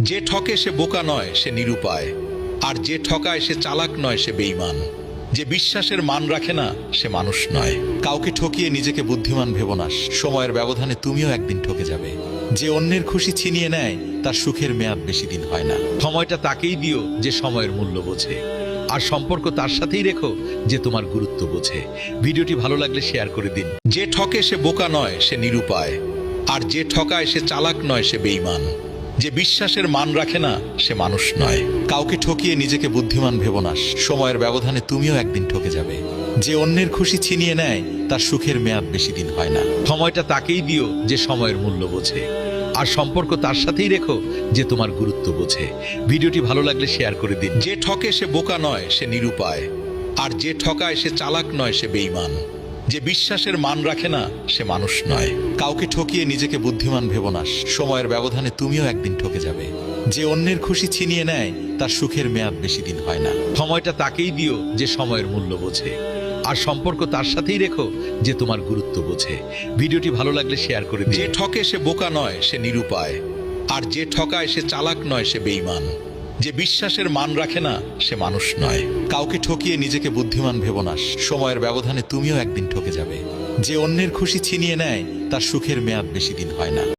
যে ঠকে সে বোকা নয়, সে নিরুপায়। আর যে ঠকায় সে চালাক নয়, সে বেঈমান। যে বিশ্বাসের মান রাখে না, সে মানুষ নয়। কাউকে ঠকিয়ে নিজেকে বুদ্ধিমান ভেবো না, সময়ের ব্যবধানে তুমিও একদিন ঠকে যাবে। যে অন্যের খুশি ছিনিয়ে নেয়, তার সুখের মেয়াদ বেশি দিন হয় না। সময়টা তাকেই দিও যে সময়ের মূল্য বোঝে, আর সম্পর্ক তার সাথেই রেখো যে তোমার গুরুত্ব বোঝে। ভিডিওটি ভালো লাগলে শেয়ার করে দিন। যে ঠকে সে বোকা নয়, সে নিরুপায়। আর যে ঠকায় সে চালাক নয়, সে বেঈমান। যে বিশ্বাসের মান রাখে না, সে মানুষ নয়। কাউকে ঠকিয়ে নিজেকে বুদ্ধিমান ভেবো না, সময়ের ব্যবধানে তুমিও একদিন ঠকে যাবে। যে অন্যের খুশি ছিনিয়ে নেয়, তার সুখের মেয়াদ বেশি দিন হয় না। সময়টা তাকেই দিও যে সময়ের মূল্য বোঝে, আর সম্পর্ক তার সাথেই রেখো যে তোমার গুরুত্ব বোঝে। ভিডিওটি ভালো লাগলে শেয়ার করে দিন। যে ঠকে সে বোকা নয়, সে নিরুপায়। আর যে ঠকায় সে চালাক নয়, সে বেঈমান। যে বিশ্বাসের মান রাখে না, সে মানুষ নয়। কাউকে ঠকিয়ে নিজেকে বুদ্ধিমান ভেবো না, সময়ের ব্যবধানে তুমিও একদিন ঠকে যাবে। যে অন্যের খুশি ছিনিয়ে নেয়, তার সুখের মেয়াদ বেশি দিন হয় না। সময়টা তাকেই দিও যে সময়ের মূল্য বোঝে, আর সম্পর্ক তার সাথেই রেখো যে তোমার গুরুত্ব বোঝে। ভিডিওটি ভালো লাগলে শেয়ার করে দিন। যে ঠকে সে বোকা নয়, সে নিরুপায়। আর যে ঠকায় সে চালাক নয়, সে বেঈমান। যে বিশ্বাসের মান রাখে না, সে মানুষ নয়। কাউকে ঠকিয়ে নিজেকে বুদ্ধিমান ভেবো না, সময়ের ব্যবধানে তুমিও একদিন ঠকে যাবে। যে অন্যের খুশি ছিনিয়ে নেয়, তার সুখের মেয়াদ বেশি দিন হয় না।